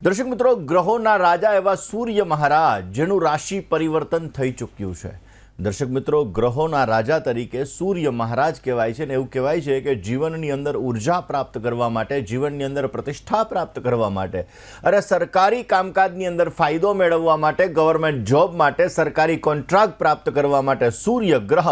દર્શક મિત્રો, ગ્રહોના રાજા એવા સૂર્ય મહારાજ જેનું રાશિ પરિવર્તન થઈ ચૂક્યું છે. દર્શક મિત્રો, ગ્રહોના રાજા તરીકે સૂર્ય મહારાજ કહેવાય છે ને એવું કહેવાય છે કે જીવનની અંદર ઉર્જા પ્રાપ્ત કરવા માટે, જીવનની અંદર પ્રતિષ્ઠા પ્રાપ્ત કરવા માટે, અરે સરકારી કામકાજની અંદર ફાયદો મેળવવા માટે, ગવર્મેન્ટ જોબ માટે, સરકારી કોન્ટ્રાક્ટ પ્રાપ્ત કરવા માટે સૂર્ય ગ્રહ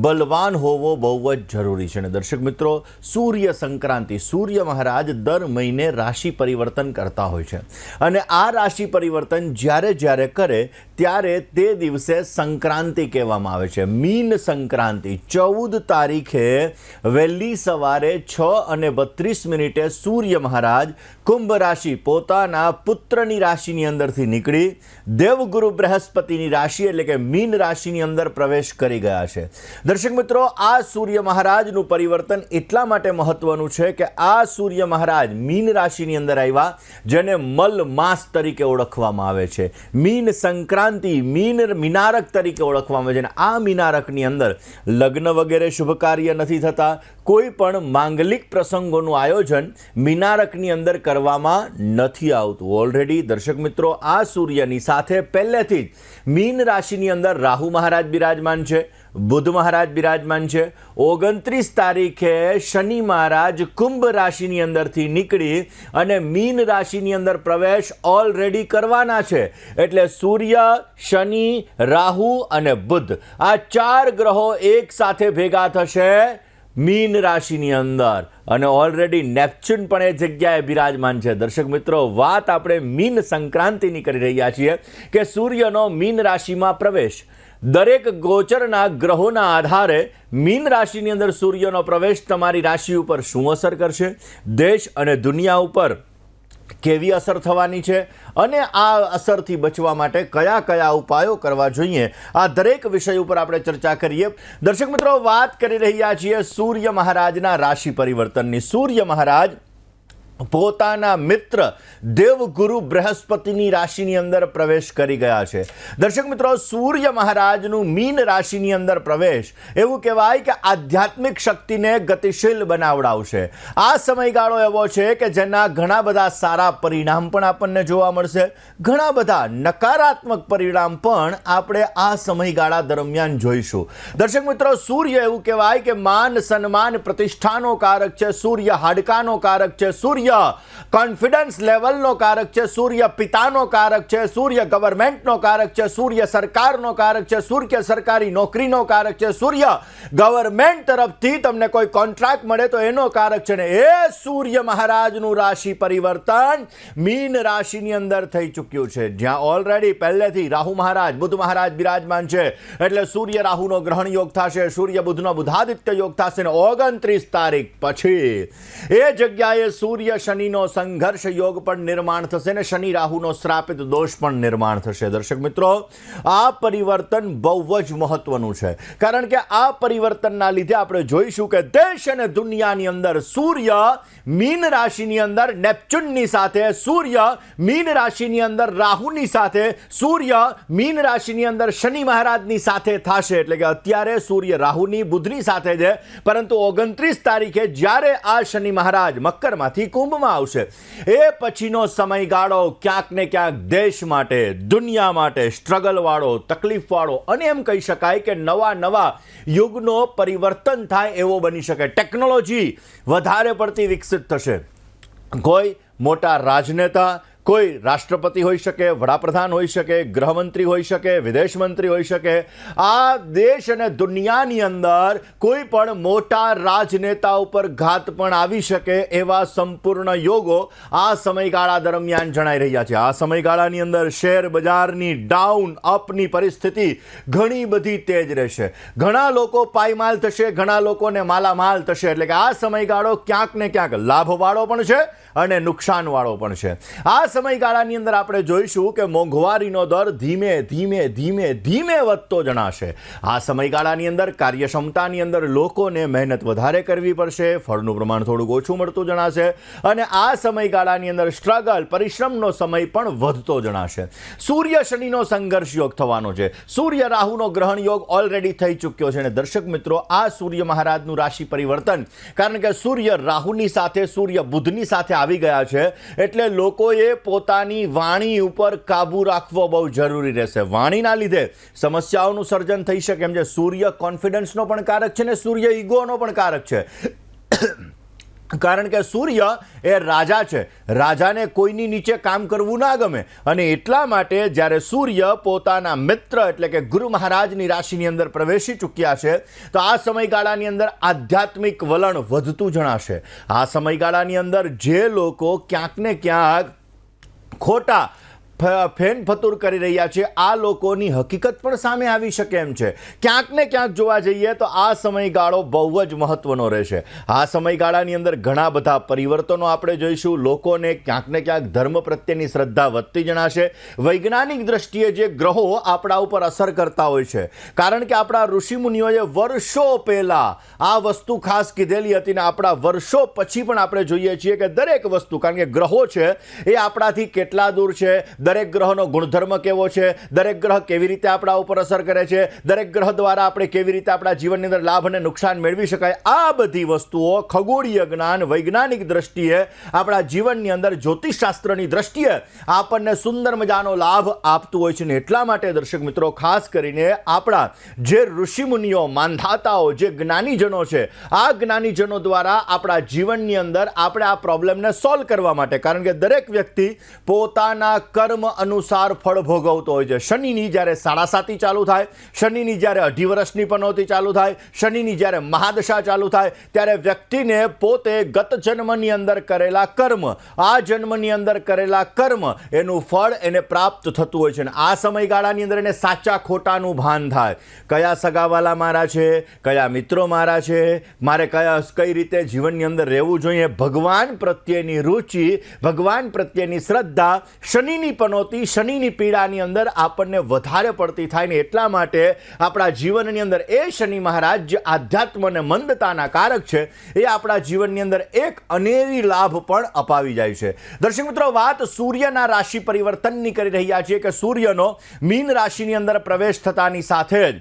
બલવાન હોવો બહુ જ જરૂરી છે. અને દર્શક મિત્રો, સૂર્ય સંક્રાંતિ, સૂર્ય મહારાજ દર મહિને રાશિ પરિવર્તન કરતા હોય છે અને આ રાશિ પરિવર્તન જ્યારે કરે ત્યારે તે દિવસે સંક્રાંતિ કહેવામાં આવે છે. મીન સંક્રાંતિ 14 તારીખે વહેલી સવારે 6:32 સૂર્ય મહારાજ કુંભ રાશિ પોતાના પુત્રની રાશિની અંદરથી નીકળી દેવગુરુ બૃહસ્પતિની રાશિ એટલે કે મીન રાશિની અંદર પ્રવેશ કરી ગયા છે. દર્શક મિત્રો, આ સૂર્ય મહારાજનું પરિવર્તન એટલા માટે મહત્વનું છે કે આ સૂર્ય મહારાજ મીન રાશિની અંદર આવ્યા, જેને મલ માસ તરીકે ઓળખવામાં આવે છે. મીન સંક્રાંતિ મીનારક તરીકે ઓળખવામાં આવે છે. આ મીનારકની અંદર લગ્ન વગેરે શુભ કાર્ય નથી થતા. કોઈ પણ માંગલિક પ્રસંગોનું આયોજન મીનારકની અંદર કરવામાં નથી આવતું. ઓલરેડી દર્શક મિત્રો, આ સૂર્યની સાથે પહેલેથી જ મીન રાશિની અંદર રાહુ મહારાજ બિરાજમાન છે, બુધ મહારાજ બિરાજમાન છે. 29 તારીખે શનિ મહારાજ કુંભ રાશિની અંદરથી નીકળી અને મીન રાશિની અંદર પ્રવેશ ઓલરેડી કરવાના છે. એટલે સૂર્ય, શનિ, રાહુ અને બુધ, આ 4 ગ્રહો એક સાથે ભેગા થશે મીન રાશિની અંદર અને ઓલરેડી નેપ્ચ્યુન પણ એ જગ્યાએ બિરાજમાન છે. દર્શક મિત્રો, વાત આપણે મીન સંક્રાંતિની કરી રહ્યા છીએ કે સૂર્યનો મીન રાશિમાં પ્રવેશ. દરેક ગોચરના ગ્રહોના આધારે મીન રાશિની અંદર સૂર્યનો પ્રવેશ તમારી રાશિ ઉપર શું અસર કરશે, દેશ અને દુનિયા ઉપર કેવી અસર થવાની છે અને આ અસરથી બચવા માટે કયા કયા ઉપાયો કરવા જોઈએ, આ દરેક વિષય ઉપર આપણે ચર્ચા કરીએ. દર્શક મિત્રો, વાત કરી રહ્યા છીએ સૂર્ય મહારાજના રાશિ પરિવર્તનની. સૂર્ય મહારાજ પોતાના મિત્ર દેવગુરુ બૃહસ્પતિની રાશિની અંદર પ્રવેશ કરી ગયા છે. દર્શક મિત્રો, સૂર્ય મહારાજનું મીન રાશિની અંદર પ્રવેશ એવું કહેવાય કે આધ્યાત્મિક શક્તિને ગતિશીલ બનાવડાવશે. આ સમયગાળો એવો છે કે જેના ઘણા બધા સારા પરિણામ પણ આપણને જોવા મળશે, ઘણા બધા નકારાત્મક પરિણામ પણ આપણે આ સમયગાળા દરમિયાન જોઈશું. દર્શક મિત્રો, સૂર્ય એવું કહેવાય કે માન સન્માન પ્રતિષ્ઠાનો કારક છે, સૂર્ય હાડકાનો કારક છે, સૂર્ય કોન્ફિડન્સ લેવલનો કારક છે, સૂર્ય પિતાનો કારક છે, સૂર્ય ગવર્મેન્ટનો કારક છે, સૂર્ય સરકારનો કારક છે, સૂર્ય સરકારી નોકરીનો કારક છે, સૂર્ય ગવર્મેન્ટ તરફથી તમને કોઈ કોન્ટ્રાક્ટ મળે તો એનો કારક છે. ને એ સૂર્ય મહારાજનું રાશિ પરિવર્તન મીન રાશિની અંદર થઈ ચૂક્યું છે, જ્યાં ઓલરેડી પહેલેથી રાહુ મહારાજ, બુધ મહારાજ બિરાજમાન છે. એટલે સૂર્ય રાહુનો ગ્રહણ યોગ થશે, સૂર્ય બુધનો બુધાદિત્ય યોગ થશે ને 29 તારીખ પછી એ જગ્યાએ સૂર્ય શનિનો સંઘર્ષ યોગ પણ નિર્માણ થશે ને શનિ રાહુનો શ્રાપિત દોષ પણ નિર્માણ થશે. દર્શક મિત્રો, આ પરિવર્તન બહુ જ મહત્વનું છે, કારણ કે આ પરિવર્તનના લીધે આપણે જોઈશું કે દેશ અને દુનિયાની અંદર સૂર્ય મીન રાશિની અંદર નેપ્ચ્યુનની સાથે, સૂર્ય મીન રાશિની અંદર રાહુની સાથે, સૂર્ય મીન રાશિની અંદર શનિ મહારાજની સાથે થશે. એટલે કે અત્યારે સૂર્ય રાહુની, બુધની સાથે છે, પરંતુ 29 તારીખે જ્યારે આ શનિ મહારાજ મકરમાંથી કુંભમાં આવશે, એ પછીનો સમયગાળો ક્યાંક ને ક્યાંક દેશ માટે, દુનિયા માટે સ્ટ્રગલ વાળો, તકલીફ વાળો અને એમ કહી શકાય કે નવા યુગનો પરિવર્તન થાય એવો બની શકે. ટેકનોલોજી વધારે પડતી વિકસિત થશે. કોઈ મોટા રાજનેતા, કોઈ રાષ્ટ્રપતિ હોઈ શકે, વડાપ્રધાન હોઈ શકે, ગૃહમંત્રી હોઈ શકે, વિદેશ મંત્રી હોઈ શકે, આ દેશ અને દુનિયાની અંદર કોઈ પણ મોટા રાજનેતા ઉપર ઘાત પણ આવી શકે એવા સંપૂર્ણ યોગો આ સમયગાળા દરમિયાન જણાઈ રહ્યા છે. આ સમયગાળાની અંદર શેર બજારની ડાઉન અપની પરિસ્થિતિ ઘણી બધી તેજ રહેશે. ઘણા લોકો પાયમાલ થશે, ઘણા લોકોને માલામાલ થશે. એટલે કે આ સમયગાળો ક્યાંક ને ક્યાંક લાભવાળો પણ છે અને નુકસાનવાળો પણ છે. આ સમયગાળાની અંદર આપણે જોઈશું કે મોંઘવારીનો દર ધીમે વધતો જણાશે. આ સમયગાળાની અંદર કાર્યક્ષમતાની અંદર લોકોને મહેનત વધારે કરવી પડશે, ફળનું પ્રમાણ થોડુંક ઓછું મળતું જણાશે અને આ સમયગાળાની અંદર સ્ટ્રગલ, પરિશ્રમનો સમય પણ વધતો જણાશે. સૂર્ય શનિનો સંઘર્ષ યોગ થવાનો છે, સૂર્ય રાહુનો ગ્રહણ યોગ ઓલરેડી થઈ ચૂક્યો છે. અને દર્શક મિત્રો, આ સૂર્ય મહારાજનું રાશિ પરિવર્તન, કારણ કે સૂર્ય રાહુની સાથે, સૂર્ય બુધની સાથે આવી ગયા છે, એટલે લોકોએ પોતાની વાણી ઉપર કાબૂ રાખવો બહુ જરૂરી રહેશે. વાણીના લીધે સમસ્યાઓનું સર્જન થઈ શકે એમ છે. સૂર્ય કોન્ફિડન્સનો પણ કારક છે ને સૂર્ય ઈગોનો પણ કારક છે. કારણ કે સૂર્ય એ રાજા છે, રાજાને કોઈની નીચે કામ કરવું ના ગમે, અને એટલા માટે જ્યારે સૂર્ય પોતાના મિત્ર એટલે કે ગુરુ મહારાજની રાશિની અંદર પ્રવેશી ચૂક્યા છે, તો આ સમયગાળાની અંદર આધ્યાત્મિક વલણ વધતું જણાશે. આ સમયગાળાની અંદર જે લોકો ક્યાંક ને ક્યાંક ખોટા ફેન ફતુર કરી રહ્યા છે, આ લોકોની હકીકત પણ સામે આવી શકે એમ છે. ક્યાંક ને ક્યાંક જોવા જઈએ તો આ સમયગાળો બહુ જ મહત્વનો રહેશે. આ સમયગાળાની અંદર ઘણા બધા પરિવર્તનો આપણે જોઈશું. લોકોને ક્યાંક ને ક્યાંક ધર્મ પ્રત્યેની શ્રદ્ધા વધતી જણાશે. વૈજ્ઞાનિક દ્રષ્ટિએ જે ગ્રહો આપણા ઉપર અસર કરતા હોય છે, કારણ કે આપણા ઋષિમુનિઓએ વર્ષો પહેલા આ વસ્તુ ખાસ કીધેલી હતી, ને આપણા વર્ષો પછી પણ આપણે જોઈએ છીએ કે દરેક વસ્તુ, કારણ કે ગ્રહો છે એ આપણાથી કેટલા દૂર છે, દરેક ગ્રહનો ગુણધર્મ કેવો છે, દરેક ગ્રહ કેવી રીતે આપણા ઉપર અસર કરે છે, દરેક ગ્રહ દ્વારા આપણે કેવી રીતે આપણા જીવનની અંદર લાભ અને નુકસાન મેળવી શકાય, આ બધી વસ્તુઓ ખગોળીય જ્ઞાન વૈજ્ઞાનિક દ્રષ્ટિએ આપણા જીવનની અંદર જ્યોતિષશાસ્ત્રની દ્રષ્ટિએ આપણને સુંદર મજાનો લાભ આપતું હોય છે. ને એટલા માટે દર્શક મિત્રો, ખાસ કરીને આપણા જે ઋષિમુનિઓ માનધાતાઓ જે જ્ઞાનીજનો છે, આ જ્ઞાનીજનો દ્વારા આપણા જીવનની અંદર આપણે આ પ્રોબ્લેમને સોલ્વ કરવા માટે, કારણ કે દરેક વ્યક્તિ પોતાના કર્મ અનુસાર ફળ ભોગવતો હોય છે. શનિની જ્યારે 7.5 ચાલુ થાય, શનિની જ્યારે 2.5 વર્ષની પનોતી ચાલુ થાય, શનિની જ્યારે મહાદશા ચાલુ થાય, ત્યારે વ્યક્તિને પોતે ગત જન્મની અંદર કરેલા કર્મ, આ જન્મની અંદર કરેલા કર્મ, એનું ફળ એને પ્રાપ્ત થતું હોય છે. અને આ સમયગાળાની અંદર એને સાચા ખોટાનું ભાન થાય. કયા સગાવાલા મારા છે, કયા મિત્રો મારા છે, મારે કઈ રીતે જીવનની અંદર રહેવું જોઈએ, ભગવાન પ્રત્યેની રુચિ, ભગવાન પ્રત્યેની શ્રદ્ધા શનિની પનોતી, શનિની પીડાની અંદર આપણને વધારે પડતી થાય ને એટલા માટે આપણા જીવનની અંદર એ શનિ મહારાજ જે આધ્યાત્મ અને મંદતાના કારક છે, એ આપણા જીવનની અંદર એક અનેરી લાભ પણ અપાવી જાય છે. દર્શક મિત્રો, વાત સૂર્યના રાશિ પરિવર્તનની કરી રહ્યા છીએ કે સૂર્યનો મીન રાશિની અંદર પ્રવેશ થતાની સાથે જ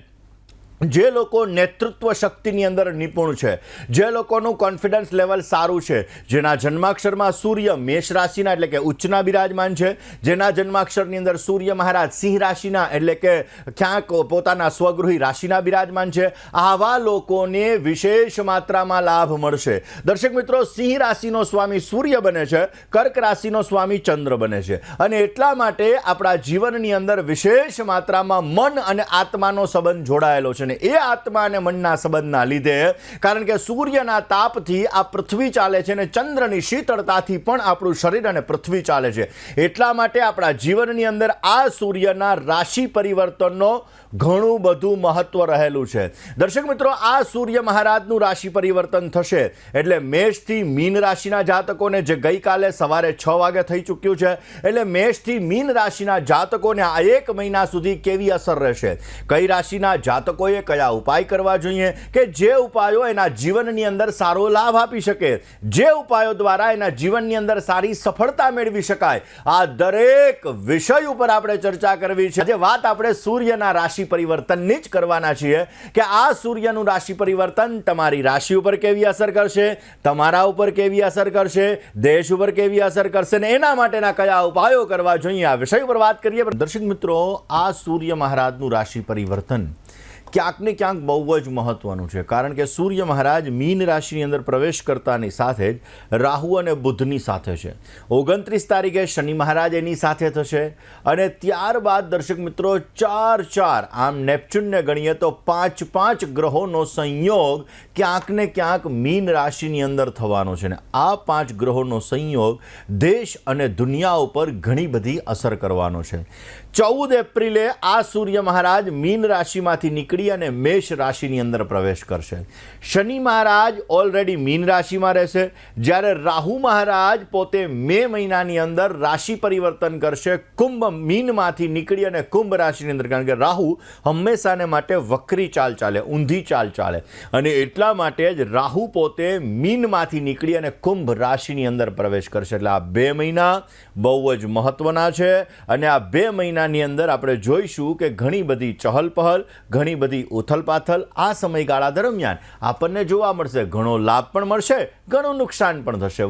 જે લોકો નેતૃત્વ શક્તિની અંદર નિપુણ છે, જે લોકોનું કોન્ફિડન્સ લેવલ સારું છે, જેના જન્માક્ષરમાં સૂર્ય મેષ રાશિના એટલે કે ઉચ્ચના બિરાજમાન છે, જેના જન્માક્ષરની અંદર સૂર્ય મહારાજ સિંહ રાશિના એટલે કે ક્યાંક પોતાના સ્વગૃહી રાશિના બિરાજમાન છે, આવા લોકોને વિશેષ માત્રામાં લાભ મળશે. દર્શક મિત્રો, સિંહ રાશિનો સ્વામી સૂર્ય બને છે, કર્ક રાશિનો સ્વામી ચંદ્ર બને છે, અને એટલા માટે આપણા જીવનની અંદર વિશેષ માત્રામાં મન અને આત્માનો સંબંધ જોડાયેલો છે. એ આત્મા અને મનના સંબંધના લીધે, કારણ કે સૂર્યના તાપથી આ પૃથ્વી ચાલે છે અને ચંદ્રની શીતળતાથી પણ આપણું શરીર અને પૃથ્વી ચાલે છે. એટલા માટે આપણા જીવનની અંદર આ સૂર્યના રાશિ પરિવર્તનનો ઘણું બધું મહત્વ રહેલું છે. દર્શક મિત્રો, આ સૂર્ય મહારાજનું રાશિ પરિવર્તન થશે એટલે મેષથી મીન રાશિના જાતકોને, જે ગઈકાલે સવારે 6 વાગે થઈ ચૂક્યું છે, એટલે મેષથી મીન રાશિના જાતકોને આ 1 મહિના સુધી કેવી અસર રહેશે, કઈ રાશિના જાતકોએ કયા ઉપાય કરવા જોઈએ કે જે ઉપાયો એના જીવનની અંદર સારો લાભ આપી શકે, જે ઉપાયો દ્વારા એના જીવનની અંદર સારી સફળતા મેળવી શકાય, આ દરેક વિષય ઉપર આપણે ચર્ચા કરવી છે. આજે વાત આપણે સૂર્યના રાશિ પરિવર્તનની જ કરવાના છીએ કે આ સૂર્યનું રાશિ પરિવર્તન તમારી રાશિ ઉપર કેવી અસર કરશે, તમારા ઉપર કેવી અસર કરશે, દેશ ઉપર કેવી અસર કરશે, ને એના માટેના કયા ઉપાયો કરવા જોઈએ, આ વિષય ઉપર વાત કરીએ. દર્શક મિત્રો, આ સૂર્ય મહારાજનું રાશિ પરિવર્તન ક્યાંક ને ક્યાંક બહુ જ મહત્વનું છે, કારણ કે સૂર્ય મહારાજ મીન રાશિની અંદર પ્રવેશ કરતાની સાથે જ રાહુ અને બુધની સાથે છે. 29 તારીખે શનિ મહારાજ એની સાથે થશે, અને ત્યારબાદ દર્શક મિત્રો 4 આમ નેપચ્યુનને ગણીએ તો 5 ગ્રહોનો સંયોગ ક્યાંક ને ક્યાંક મીન રાશિની અંદર થવાનો છે. ને આ 5 ગ્રહોનો સંયોગ દેશ અને દુનિયા ઉપર ઘણી બધી અસર કરવાનો છે. 14 એપ્રિલે આ સૂર્ય મહારાજ મીન રાશિમાંથી નીકળી અને મેષ રાશિની અંદર પ્રવેશ કરશે. શનિ મહારાજ ઓલરેડી મીન રાશિમાં રહેશે, જ્યારે રાહુ મહારાજ પોતે મે મહિનાની અંદર રાશિ પરિવર્તન કરશે, કુંભ મીનમાંથી નીકળી અને કુંભ રાશિની અંદર, કારણ કે રાહુ હંમેશાને માટે વક્રી ચાલ ચાલે, ઊંધી ચાલ ચાલે, અને એટલા માટે જ રાહુ પોતે મીનમાંથી નીકળી અને કુંભ રાશિની અંદર પ્રવેશ કરશે. એટલે આ 2 મહિના બહુ જ મહત્વના છે, અને આ 2 મહિનાની અંદર આપણે જોઈશું કે ઘણી બધી ચહલપહલ, ઘણી બધી ઉથલપાથલ આ સમયગાળા દરમિયાન આપણને જોવા મળશે. ઘણો લાભ પણ મળશે, ઘણું નુકસાન પણ થશે.